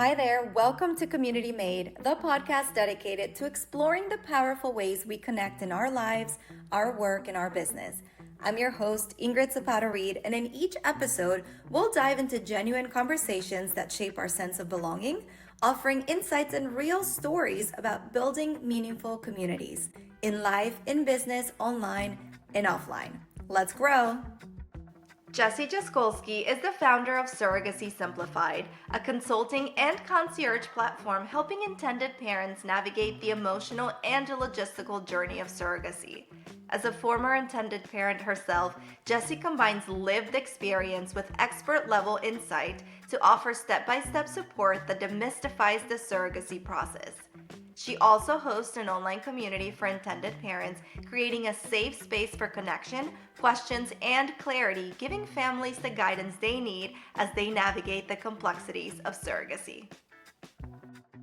Hi there, welcome to Community Made, the podcast dedicated to exploring the powerful ways we connect in our lives, our work, and our business. I'm your host, Ingrid Reed, and in each episode, we'll dive into genuine conversations that shape our sense of belonging, offering insights and real stories about building meaningful communities in life, in business, online, and offline. Let's grow! Jessie Jaskolski is the founder of Surrogacy Simplified, a consulting and concierge platform helping intended parents navigate the emotional and logistical journey of surrogacy. As a former intended parent herself, Jessie combines lived experience with expert-level insight to offer step-by-step support that demystifies the surrogacy process. She also hosts an online community for intended parents, creating a safe space for connection, questions, and clarity, giving families the guidance they need as they navigate the complexities of surrogacy.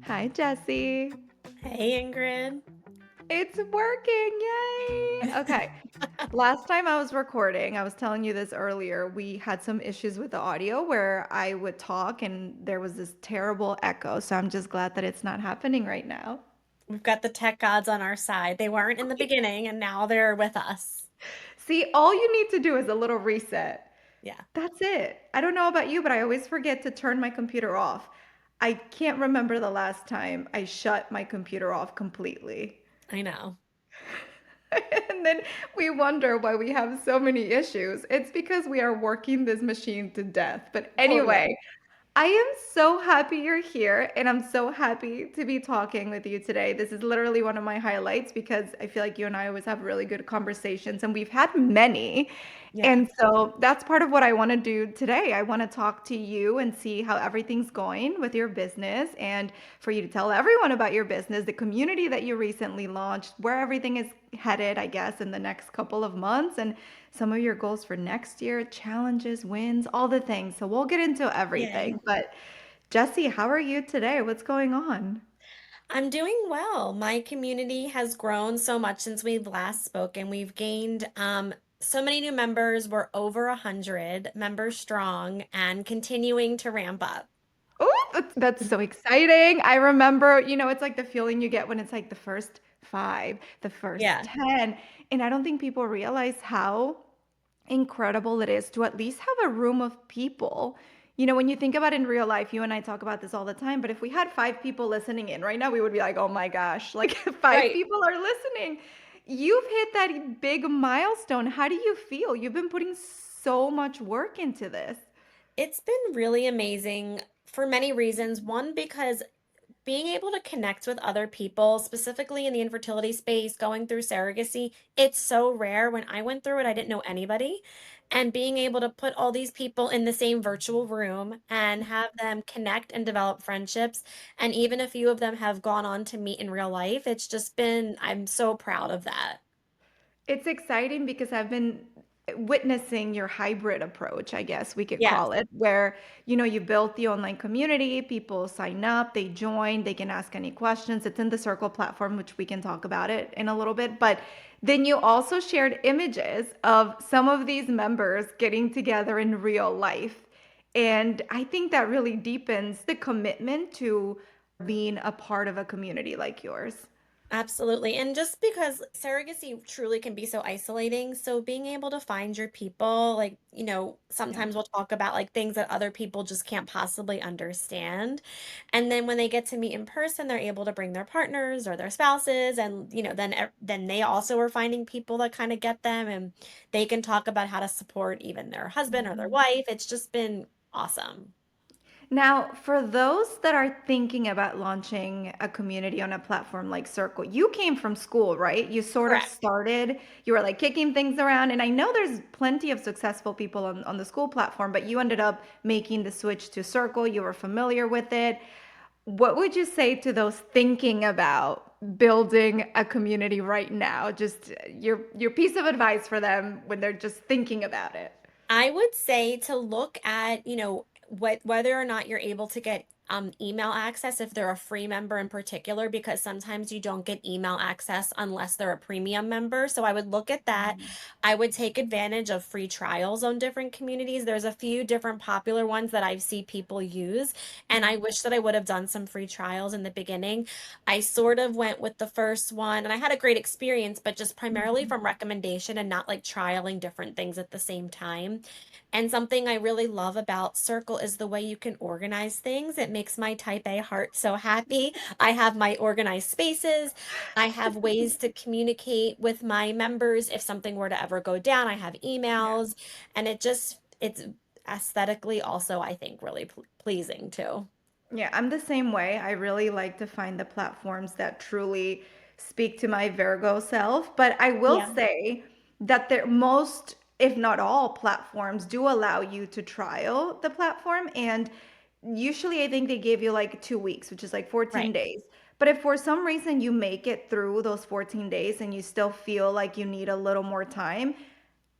Hi, Jessie. Hey, Ingrid. It's working, yay! Okay. Last time I was recording, I was telling you this earlier, we had some issues with the audio where I would talk and there was this terrible echo. So I'm just glad that it's not happening right now. We've got the tech gods on our side. They weren't in the beginning, and now they're with us. See, all you need to do is a little reset. Yeah, That's it. I don't know about you, but I always forget to turn my computer off. I can't remember the last time I shut my computer off completely. I know. And then we wonder why we have so many issues. It's because we are working this machine to death. But Totally. anyway, I am so happy you're here, and I'm so happy to be talking with you today. This is literally one of my highlights because I feel like you and I always have really good conversations, and we've had many. Yeah. And so that's part of what I want to do today. I want to talk to you and see how everything's going with your business, and for you to tell everyone about your business, the community that you recently launched, where everything is headed, I guess, in the next couple of months, and some of your goals for next year, challenges, wins, all the things. So we'll get into Yay. everything. But Jessie, how are you today? What's going on? I'm doing well. My community has grown so much since we've last spoken. We've gained so many new members. We're over 100 members strong and continuing to ramp up. Oh, that's so exciting. I remember, it's like the feeling you get when it's like the first five, the first Yeah. 10. And I don't think people realize how incredible it is to at least have a room of people. When you think about it in real life, you and I talk about this all the time, but if we had five people listening in right now, we would be like, oh my gosh, like five Right. people are listening. You've hit that big milestone. How do you feel? You've been putting so much work into this. It's been really amazing for many reasons. One, because being able to connect with other people, specifically in the infertility space, going through surrogacy, it's so rare. When I went through it, I didn't know anybody. And being able to put all these people in the same virtual room and have them connect and develop friendships, and even a few of them have gone on to meet in real life, it's just been, I'm so proud of that. It's exciting because I've been witnessing your hybrid approach, I guess we could Yes. call it, where you built the online community, people sign up, they join, they can ask any questions. It's in the Circle platform, which we can talk about it in a little bit. But then you also shared images of some of these members getting together in real life. And I think that really deepens the commitment to being a part of a community like yours. Absolutely. And just because surrogacy truly can be so isolating, so being able to find your people, like, Yeah. sometimes we'll talk about like things that other people just can't possibly understand. And then when they get to meet in person, they're able to bring their partners or their spouses, and then they also are finding people that kind of get them, and they can talk about how to support even their husband or their Mhm. wife. It's just been awesome. Now, for those that are thinking about launching a community on a platform like Circle, you came from Skool, right? You sort of Correct. started, you were like kicking things around. And I know there's plenty of successful people on the Skool platform, but you ended up making the switch to Circle. You were familiar with it. What would you say to those thinking about building a community right now? Just your piece of advice for them when they're just thinking about it. I would say to look at, whether or not you're able to get email access if they're a free member in particular, because sometimes you don't get email access unless they're a premium member. So I would look at that. I would take advantage of free trials on different communities. There's a few different popular ones that I see people use, and I wish that I would have done some free trials in the beginning. I sort of went with the first one and I had a great experience, but just primarily Mhm. from recommendation and not like trialing different things at the same time. And something I really love about Circle is the way you can organize things. It makes my type A heart so happy. I have my organized spaces. I have ways to communicate with my members if something were to ever go down. I have Yeah. emails, and it's aesthetically also, I think, really pleasing too. Yeah, I'm the same way. I really like to find the platforms that truly speak to my Virgo self. But I will Yeah, say that most, if not all, platforms do allow you to trial the platform. And usually I think they give you like 2 weeks, which is like 14 right. days. But if for some reason you make it through those 14 days and you still feel like you need a little more time,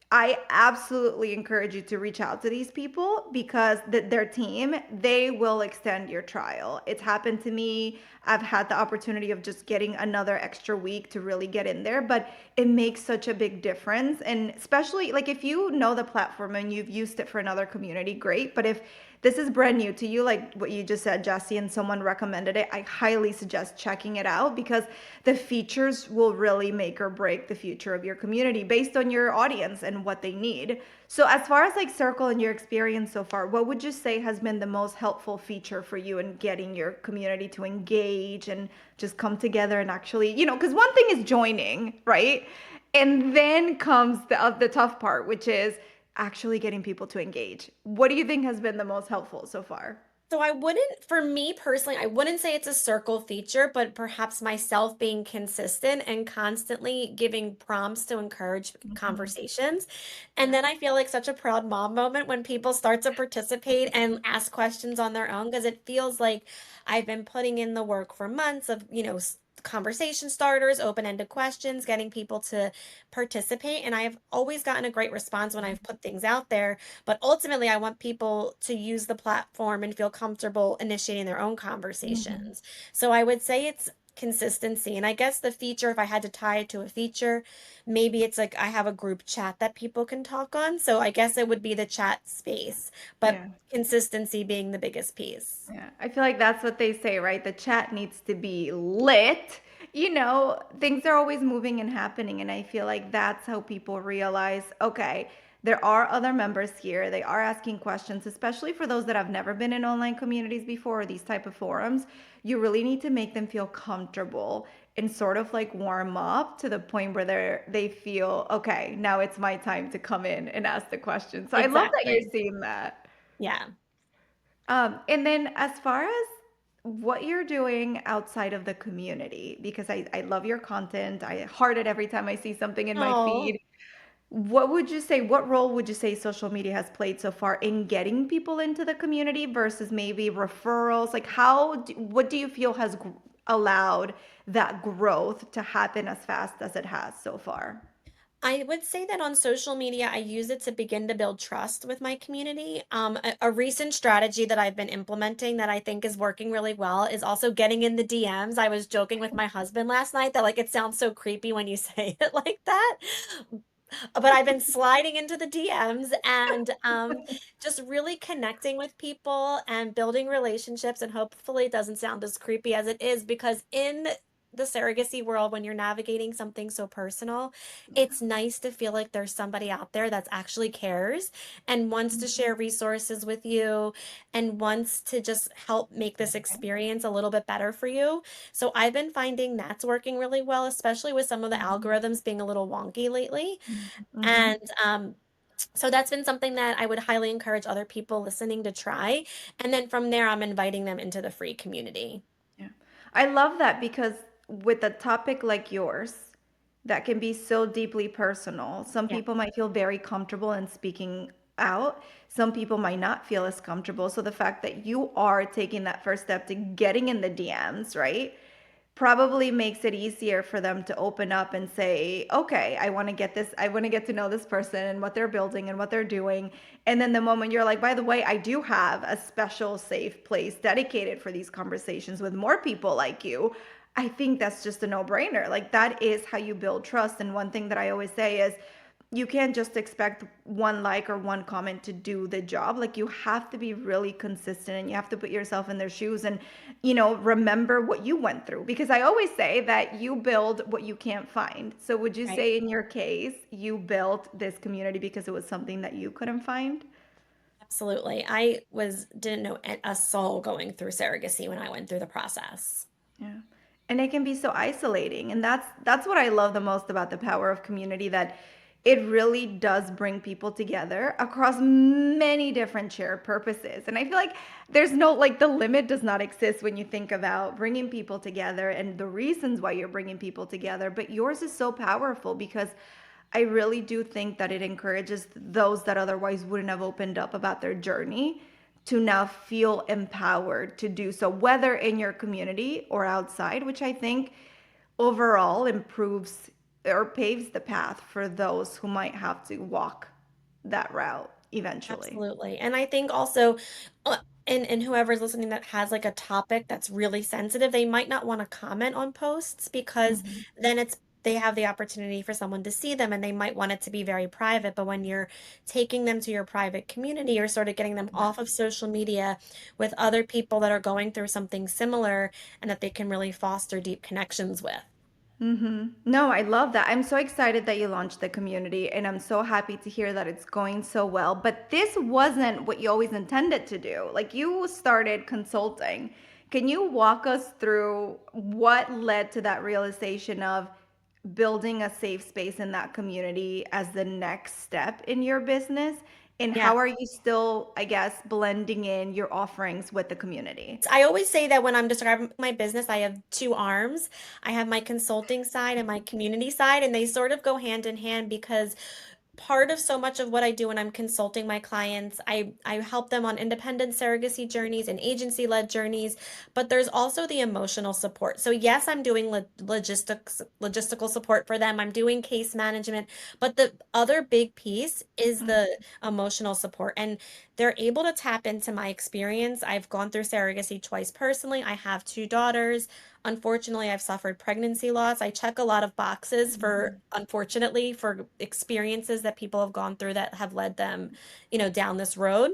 I absolutely encourage you to reach out to these people because their team, they will extend your trial. It's happened to me. I've had the opportunity of just getting another extra week to really get in there, but it makes such a big difference. And especially like if you know the platform and you've used it for another community, great. But if this is brand new to you, like what you just said, Jessie, and someone recommended it, I highly suggest checking it out because the features will really make or break the future of your community based on your audience and what they need. So, as far as like Circle and your experience so far, what would you say has been the most helpful feature for you in getting your community to engage and just come together and actually, because one thing is joining, right? And then comes the tough part, which is actually getting people to engage. What do you think has been the most helpful so far? So I wouldn't, for me personally, I wouldn't say it's a circle feature, but perhaps myself being consistent and constantly giving prompts to encourage Mhm. conversations. And Yeah. then I feel like such a proud mom moment when people start to participate and ask questions on their own, because it feels like I've been putting in the work for months of, conversation starters, open-ended questions, getting people to participate. And I've always gotten a great response when I've put things out there, but ultimately, I want people to use the platform and feel comfortable initiating their own Mhm. conversations. So I would say it's consistency. And I guess the feature, if I had to tie it to a feature, maybe it's like I have a group chat that people can talk on. So I guess it would be the chat space, but Yeah. consistency being the biggest piece. Yeah, I feel like that's what they say, right? The chat needs to be lit. Things are always moving and happening. And I feel like that's how people realize, okay, there are other members here. They are asking questions, especially for those that have never been in online communities before or these type of forums. You really need to make them feel comfortable and sort of like warm up to the point where they feel, okay, now it's my time to come in and ask the question. So I love that you're Exactly. seeing that. Yeah. And then as far as what you're doing outside of the community, because I love your content. I heart it every time I see something in my Oh. feed. What role would you say social media has played so far in getting people into the community versus maybe referrals? Like what do you feel has allowed that growth to happen as fast as it has so far? I would say that on social media, I use it to begin to build trust with my community. A recent strategy that I've been implementing that I think is working really well is also getting in the DMs. I was joking with my husband last night that like it sounds so creepy when you say it like that. But I've been sliding into the DMs and just really connecting with people and building relationships. And hopefully, it doesn't sound as creepy as it is, because in the surrogacy world, when you're navigating something so personal, it's nice to feel like there's somebody out there that's actually cares and wants to share resources with you and wants to just help make this experience a little bit better for you. So I've been finding that's working really well, especially with some of the algorithms being a little wonky lately. Mhm. And so that's been something that I would highly encourage other people listening to try. And then from there, I'm inviting them into the free community. Yeah. I love that because with a topic like yours that can be so deeply personal, some Yeah. people might feel very comfortable in speaking out. Some people might not feel as comfortable. So the fact that you are taking that first step to getting in the DMs, right? probably makes it easier for them to open up and say, okay, I want to get this, I want to get to know this person and what they're building and what they're doing. And then the moment you're like, by the way, I do have a special safe place dedicated for these conversations with more people like you, I think that's just a no-brainer. Like that is how you build trust. And one thing that I always say is you can't just expect one like or one comment to do the job. Like you have to be really consistent and you have to put yourself in their shoes and, remember what you went through. Because I always say that you build what you can't find. So would you Right. say in your case, you built this community because it was something that you couldn't find? Absolutely. I didn't know a soul going through surrogacy when I went through the process. Yeah. And it can be so isolating. And that's what I love the most about the power of community, that it really does bring people together across many different shared purposes. And I feel like there's no, like, the limit does not exist when you think about bringing people together and the reasons why you're bringing people together, but yours is so powerful because I really do think that it encourages those that otherwise wouldn't have opened up about their journey to now feel empowered to do so, whether in your community or outside, which I think overall improves or paves the path for those who might have to walk that route eventually. Absolutely. And I think also, and whoever's listening that has like a topic that's really sensitive, they might not want to comment on posts because Mhm. then they have the opportunity for someone to see them and they might want it to be very private. But when you're taking them to your private community, you're sort of getting them off of social media with other people that are going through something similar and that they can really foster deep connections with. No, I love that. I'm so excited that you launched the community, and I'm so happy to hear that it's going so well. But this wasn't what you always intended to do. Like you started consulting. Can you walk us through what led to that realization of building a safe space in that community as the next step in your business? And Yeah. how are you still, I guess, blending in your offerings with the community? I always say that when I'm describing my business, I have two arms. I have my consulting side and my community side, and they sort of go hand in hand because part of so much of what I do when I'm consulting my clients, I help them on independent surrogacy journeys and agency-led journeys, but there's also the emotional support. So yes, I'm doing logistical support for them. I'm doing case management, but the other big piece is the emotional support. And they're able to tap into my experience. I've gone through surrogacy twice personally. I have two daughters. Unfortunately, I've suffered pregnancy loss. I check a lot of boxes for, unfortunately, for experiences that people have gone through that have led them, down this road.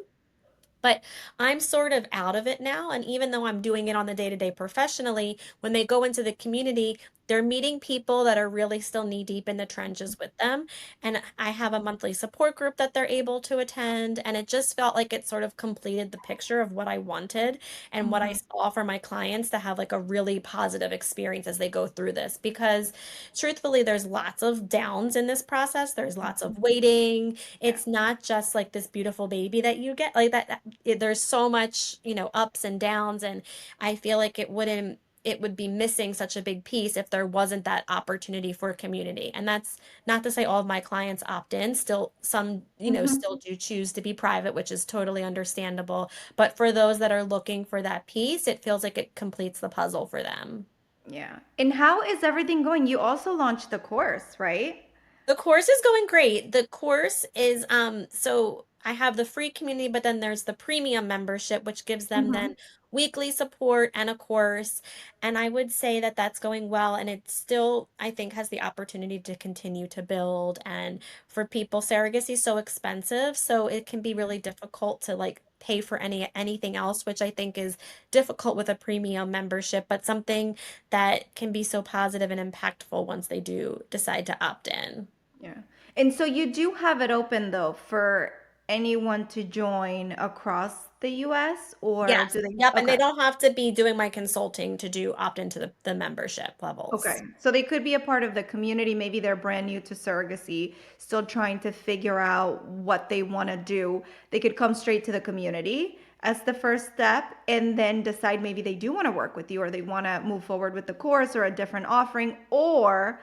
But I'm sort of out of it now. And even though I'm doing it on the day-to-day professionally, when they go into the community, they're meeting people that are really still knee deep in the trenches with them. And I have a monthly support group that they're able to attend. And it just felt like it sort of completed the picture of what I wanted and what I saw for my clients to have like a really positive experience as they go through this. Because truthfully, there's lots of downs in this process. There's lots of waiting. Yeah. It's not just like this beautiful baby that you get like that there's so much, ups and downs, and I feel like it would be missing such a big piece if there wasn't that opportunity for community. And that's not to say all of my clients opt in. Still, some, Mhm. still do choose to be private, which is totally understandable. But for those that are looking for that piece, it feels like it completes the puzzle for them. Yeah. And how is everything going? You also launched the course, right? The course is going great. The course is so I have the free community, but then there's the premium membership, which gives them Mhm. then weekly support and a course. And I would say that that's going well, and it still, I think, has the opportunity to continue to build. And for people, surrogacy is so expensive, so it can be really difficult to like pay for anything else, which I think is difficult with a premium membership, but something that can be so positive and impactful once they do decide to opt in. Yeah. And so you do have it open though for anyone to join across the US, or Yes. do they? Yep. And they Okay. don't have to be doing my consulting to do opt into the membership Okay. levels. So they could be a part of the community. Maybe they're brand new to surrogacy, still trying to figure out what they want to do. They could come straight to the community as the first step and then decide maybe they do want to work with you or they want to move forward with the course or a different offering, or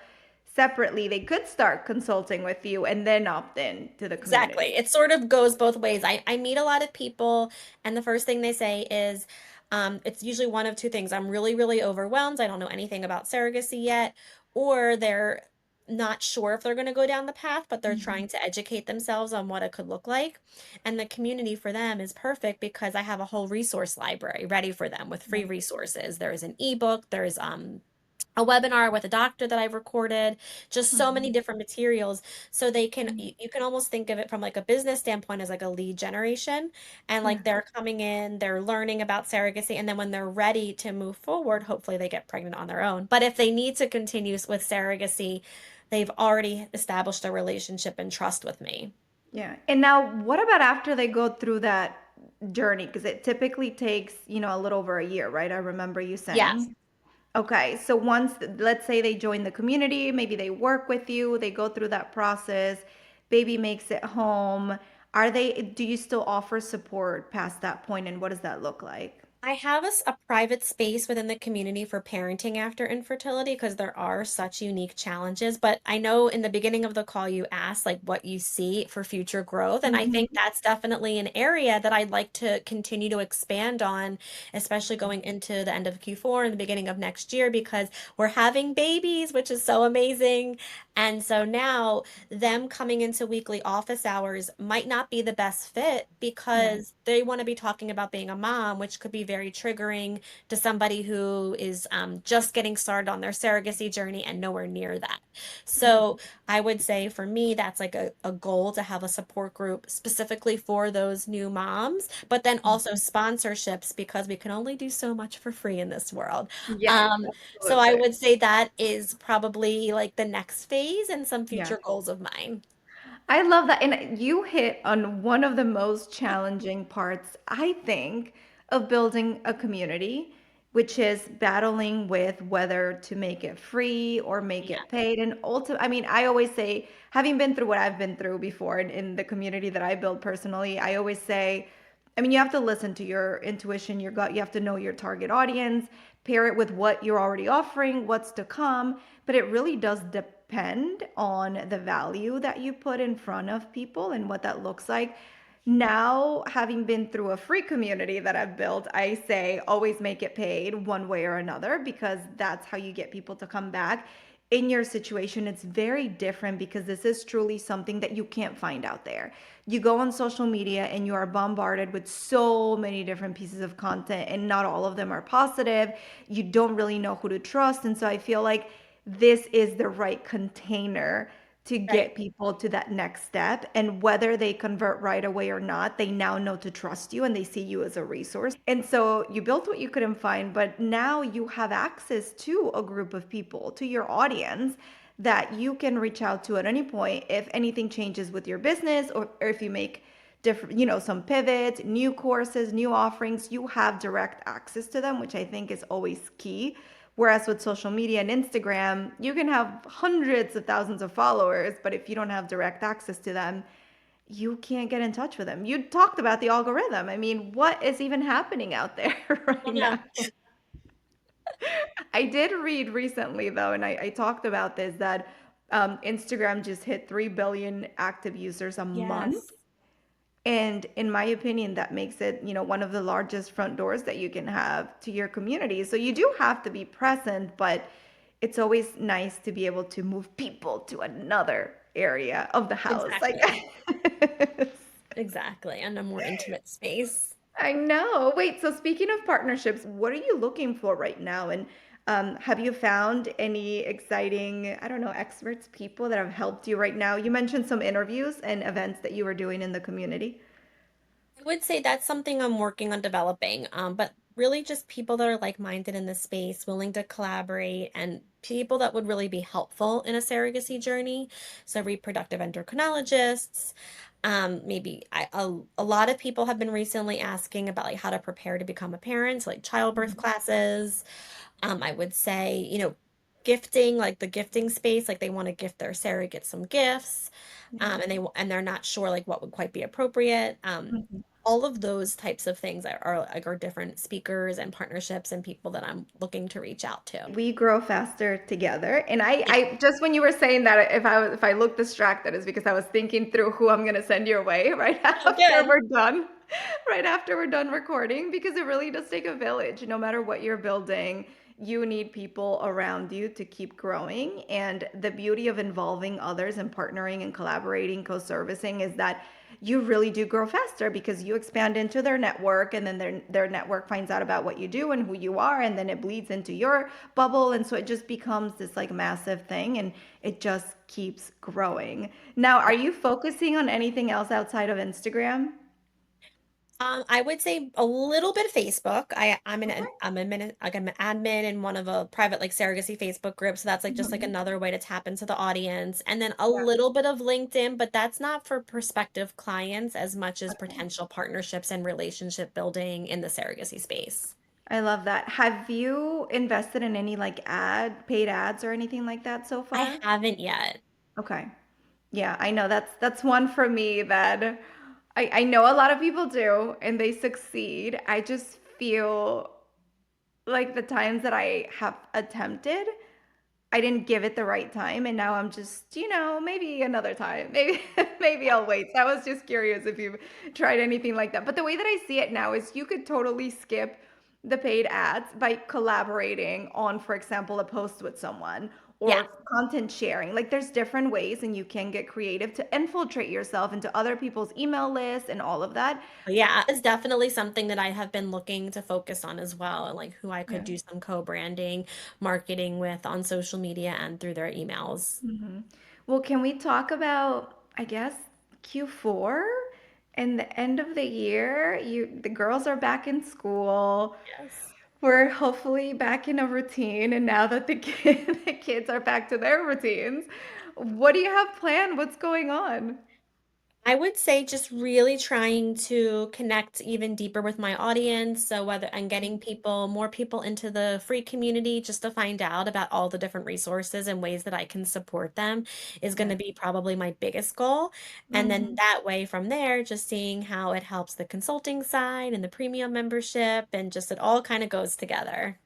separately they could start consulting with you and then opt in to the community. Exactly. It sort of goes both ways. I meet a lot of people, and the first thing they say is, It's usually one of two things. I'm really, really overwhelmed. I don't know anything about surrogacy yet, or they're not sure if they're going to go down the path, but they're Mhm. trying to educate themselves on what it could look like. And the community for them is perfect because I have a whole resource library ready for them with free Yeah. resources. There's an ebook, there's a webinar with a doctor that I've recorded, just so many Mhm. different materials. So they can, Mhm. you can almost think of it from like a business standpoint as like a lead generation. And Yeah. like they're coming in, they're learning about surrogacy. And then when they're ready to move forward, hopefully they get pregnant on their own. But if they need to continue with surrogacy, they've already established a relationship and trust with me. Yeah. And now, what about after they go through that journey? Because it typically takes, a little over a year, right? I remember you Yes. saying. Okay. So once, let's say they join the community, maybe they work with you, they go through that process, baby makes it home. Do you still offer support past that point? And what does that look like? I have a private space within the community for parenting after infertility because there are such unique challenges. But I know in the beginning of the call, you asked like what you see for future growth. And I Mhm. think that's definitely an area that I'd like to continue to expand on, especially going into the end of Q4 and the beginning of next year, because we're having babies, which is so amazing. And so now them coming into weekly office hours might not be the best fit Yeah. because they want to be talking about being a mom, which could be very triggering to somebody who is just getting started on their surrogacy journey and nowhere near that. So I would say for me, that's like a goal to have a support group specifically for those new moms, but then also sponsorships because we can only do so much for free in this world. Yes, Um, so I absolutely. would say that is probably like the next phase and some Yeah. future goals of mine. I love that. And you hit on one of the most challenging parts, I think, of building a community, which is battling with whether to make it free or make Yeah. it paid. And ultimately, I mean, I always say, having been through what I've been through before in the community that I build personally, I always say, I mean, you have to listen to your intuition, your gut. You have to know your target audience, pair it with what you're already offering, what's to come. But it really does depend on the value that you put in front of people and what that looks like. Now, having been through a free community that I've built, I say always make it paid one way or another because that's how you get people to come back. In your situation, it's very different because this is truly something that you can't find out there. You go on social media and you are bombarded with so many different pieces of content, and not all of them are positive. You don't really know who to trust. And so I feel like this is the right container to Right. get people to that next step. And whether they convert right away or not, they now know to trust you and they see you as a resource. And so you built what you couldn't find, but now you have access to a group of people, to your audience that you can reach out to at any point if anything changes with your business, or if you make different, some pivots, new courses, new offerings. You have direct access to them, which I think is always key. Whereas with social media and Instagram, you can have hundreds of thousands of followers, but if you don't have direct access to them, you can't get in touch with them. You talked about the algorithm. I mean, what is even happening out there right Oh, no. now? I did read recently, though, and I talked about this, that Instagram just hit 3 billion active users a month. Yes. And in my opinion, that makes it, one of the largest front doors that you can have to your community. So you do have to be present, but it's always nice to be able to move people to another area of the house. Like, Exactly. Exactly. And a more intimate space. I know. Wait, so speaking of partnerships, what are you looking for right now? And have you found any exciting, I don't know, experts, people that have helped you right now? You mentioned some interviews and events that you were doing in the community. I would say that's something I'm working on developing, but really just people that are like-minded in this space, willing to collaborate, and people that would really be helpful in a surrogacy journey. So reproductive endocrinologists, maybe a lot of people have been recently asking about like how to prepare to become a parent, so like childbirth classes. I would say, gifting, like the gifting space, like they want to gift their surrogate some gifts, Yeah. and they're not sure like what would quite be appropriate. Mhm. All of those types of things are like are different speakers and partnerships and people that I'm looking to reach out to. We grow faster together. And I, Yeah. I just when you were saying that, if I look distracted, is because I was thinking through who I'm gonna send your way right Oh, after good. we're done. right after we're done recording because it really does take a village. No matter what you're building, you need people around you to keep growing. And the beauty of involving others and partnering and collaborating, co servicing is that you really do grow faster because you expand into their network and then their network finds out about what you do and who you are and then it bleeds into your bubble and so it just becomes this like massive thing and it just keeps growing. Now, are you focusing on anything else outside of Instagram? I would say a little bit of Facebook. Okay. I'm an admin in one of a private like surrogacy Facebook group, so that's like just like Mhm. another way to tap into the audience. And then a Yeah. little bit of LinkedIn, but that's not for prospective clients as much as Okay. potential partnerships and relationship building in the surrogacy space. I love that. Have you invested in any like paid ads or anything like that so I far? haven't yet. Okay. Yeah, I know that's one for me that I know a lot of people do and they succeed. I just feel like the times that I have attempted, I didn't give it the right time and now I'm just, maybe another time. Maybe maybe I'll wait. So I was just curious if you've tried anything like that. But the way that I see it now is you could totally skip the paid ads by collaborating on, for example, a post with someone Yeah. or content sharing. Like there's different ways and you can get creative to infiltrate yourself into other people's email lists and all of that. Yeah, it's definitely something that I have been looking to focus on as well, and like who I could Yeah. do some co-branding marketing with on social media and through their emails. hmm Well, can we talk about, I guess, Q4 and the end of the year? The girls are back in school. Yes. We're hopefully back in a routine, and now that the kids are back to their routines, what do you have planned? What's going on? I would say just really trying to connect even deeper with my audience. So whether I'm getting more people into the free community just to find out about all the different resources and ways that I can support them is going Yeah. to be probably my biggest goal. And then hmm that way from there, just seeing how it helps the consulting side and the premium membership and just it all kind of goes together.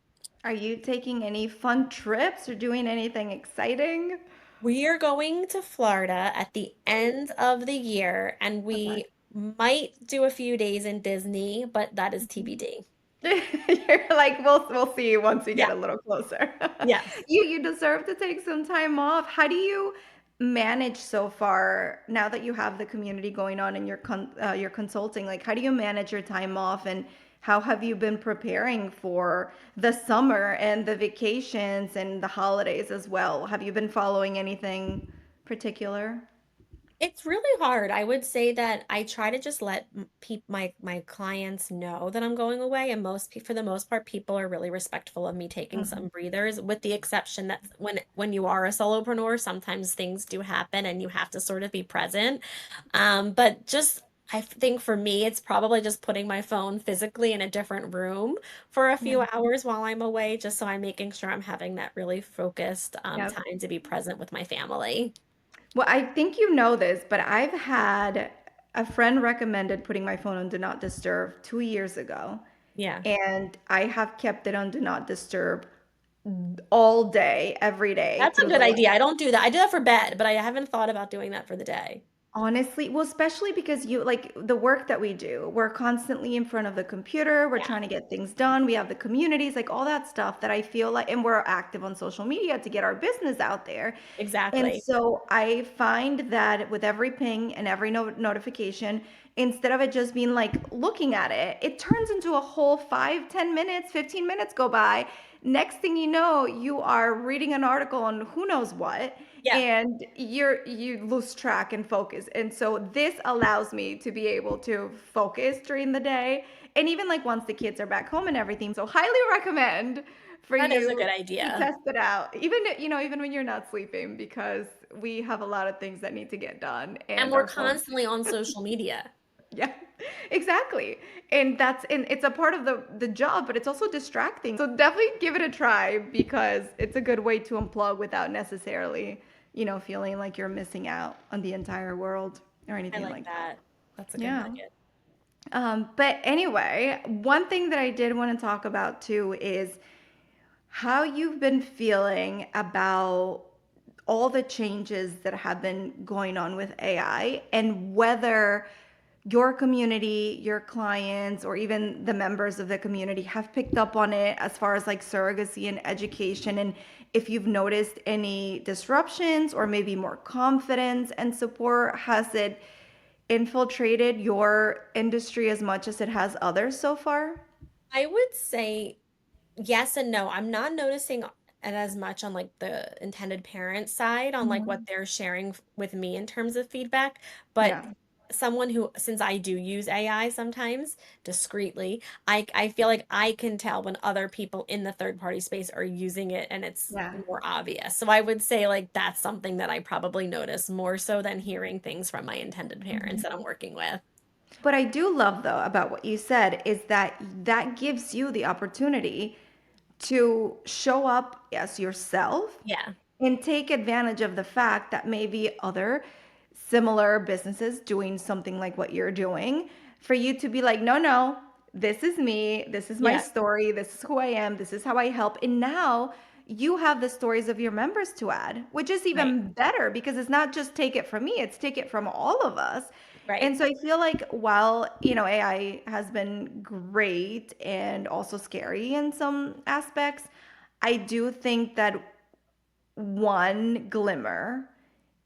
Are you taking any fun trips or doing anything exciting? We are going to Florida at the end of the year, and Okay. we might do a few days in Disney, but that is TBD. You're like, we'll see once we get Yeah. a little closer. Yes. You deserve to take some time off. How do you manage so far now that you have the community going on and your consulting? Like, how do you manage your time off, and how have you been preparing for the summer and the vacations and the holidays as well? Have you been following anything particular? It's really hard. I would say that I try to just let my clients know that I'm going away, and for the most part, people are really respectful of me taking Mhm. some breathers, with the exception that when you are a solopreneur, sometimes things do happen and you have to sort of be present. But just I think for me, it's probably just putting my phone physically in a different room for a Yeah. few hours while I'm away, just so I'm making sure I'm having that really focused Yep. time to be present with my family. Well, I think you know this, but I've had a friend recommended putting my phone on Do Not Disturb 2 years ago, Yeah. and I have kept it on Do Not Disturb all day, every day That's a through good the idea. I don't do that. I do that for bed, but I haven't thought about doing that for the day. Honestly, well, especially because you like the work that we do, we're constantly in front of the computer, we're Yeah, trying to get things done, we have the communities, like all that stuff that I feel like, and we're active on social media to get our business out there. And exactly. so I find that with every ping and every notification, instead of it just being like looking at it, it turns into a whole 5, 10 minutes, 15 minutes go by. Next thing you know, you are reading an article on who knows what, Yeah, and you lose track and focus. And so this allows me to be able to focus during the day. And even like once the kids are back home and everything. So highly recommend for that is a you good to idea. test it out. Even when you're not sleeping, because we have a lot of things that need to get done And and we're our phone. constantly on social media. Yeah, exactly. And it's a part of the job, but it's also distracting. So definitely give it a try because it's a good way to unplug without necessarily, feeling like you're missing out on the entire world or I anything like like that. that. That's a good Yeah. nugget. But anyway, one thing that I did want to talk about too is how you've been feeling about all the changes that have been going on with AI and whether your community, your clients, or even the members of the community have picked up on it as far as like surrogacy and education, and if you've noticed any disruptions or maybe more confidence and support? Has it infiltrated your industry as much as it has others so far? I would say yes and no. I'm not noticing it as much on like the intended parent side on like what Mhm. they're sharing with me in terms of feedback, but Yeah, someone who, since I do use AI sometimes discreetly, I feel like I can tell when other people in the third party space are using it and it's yeah. more obvious. So I would say like that's something that I probably notice more so than hearing things from my intended parents that I'm working with. What I do love though about what you said is that that gives you the opportunity to show up as yourself Yeah. and take advantage of the fact that maybe other similar businesses doing something like what you're doing, for you to be like, no, no, this is me, this is my Yeah. story, this is who I am, this is how I help. And now you have the stories of your members to add, which is Right. even better because it's not just take it from me, it's take it from all of us. Right. And so I feel like while, AI has been great and also scary in some aspects, I do think that one glimmer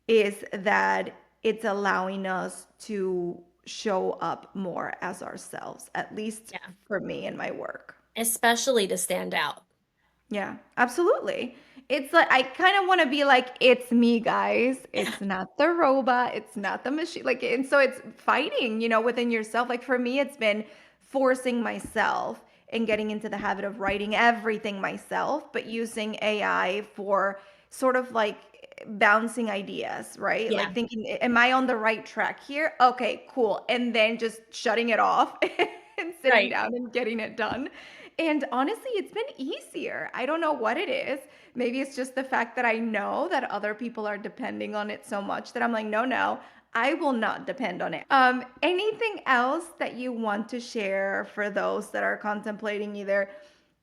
is that it's allowing us to show up more as ourselves, at least Yeah. for me and my work. Especially to stand out. Yeah, absolutely. It's like I kind of want to be like, it's me, guys. Yeah. It's not the robot. It's not the machine. Like, and so it's fighting, within yourself. Like for me, it's been forcing myself and getting into the habit of writing everything myself, but using AI for sort of like bouncing ideas, right? Yeah. Like thinking, am I on the right track here? Okay, cool. And then just shutting it off and sitting Right. down and getting it done. And honestly, it's been easier. I don't know what it is. Maybe it's just the fact that I know that other people are depending on it so much that I'm like, no, no, I will not depend on it. Anything else that you want to share for those that are contemplating either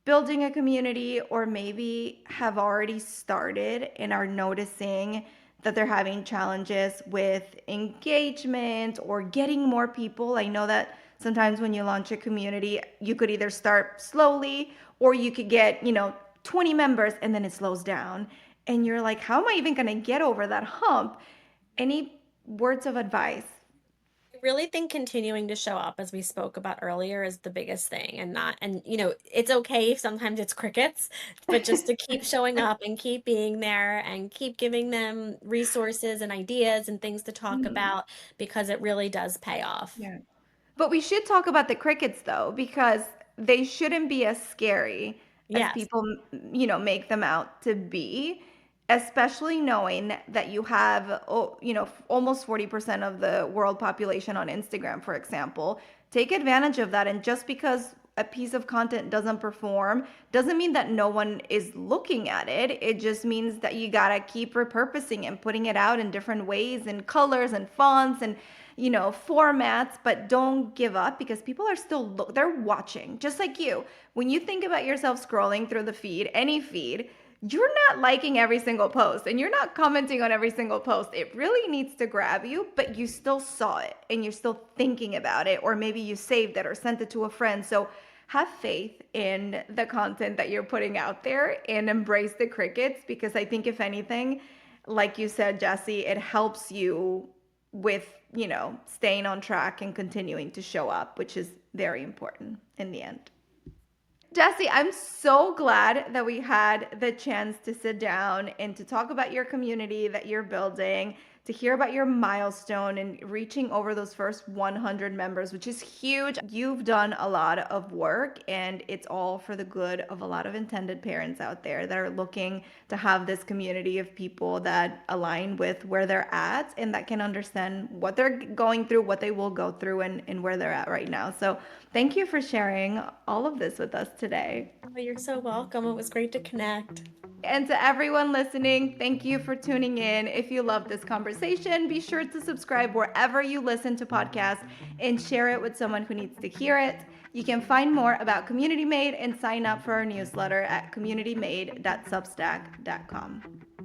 building a community or maybe have already started and are noticing that they're having challenges with engagement or getting more people? I know that sometimes when you launch a community, you could either start slowly or you could get, 20 members and then it slows down. And you're like, how am I even going to get over that hump? Any words of advice? I really think continuing to show up as we spoke about earlier is the biggest thing and not and it's okay if sometimes it's crickets, but just to keep showing up and keep being there and keep giving them resources and ideas and things to talk Mhm. about because it really does pay off. Yeah. But we should talk about the crickets though, because they shouldn't be as scary as Yes. people, make them out to be, especially knowing that you have, almost 40% of the world population on Instagram, for example. Take advantage of that. And just because a piece of content doesn't perform doesn't mean that no one is looking at it. It just means that you gotta keep repurposing and putting it out in different ways and colors and fonts and formats, but don't give up because people are still they're watching just like you. When you think about yourself scrolling through the feed, any feed, you're not liking every single post and you're not commenting on every single post. It really needs to grab you, but you still saw it and you're still thinking about it, or maybe you saved it or sent it to a friend. So have faith in the content that you're putting out there and embrace the crickets, because I think if anything, like you said, Jessie, it helps you with, staying on track and continuing to show up, which is very important in the end. Jessie, I'm so glad that we had the chance to sit down and to talk about your community that you're building, to hear about your milestone and reaching over those first 100 members, which is huge. You've done a lot of work, and it's all for the good of a lot of intended parents out there that are looking to have this community of people that align with where they're at and that can understand what they're going through, what they will go through, and where they're at right now. So, thank you for sharing all of this with us today. Oh, you're so welcome. It was great to connect. And to everyone listening, thank you for tuning in. If you love this conversation, be sure to subscribe wherever you listen to podcasts and share it with someone who needs to hear it. You can find more about Community Made and sign up for our newsletter at communitymade.substack.com.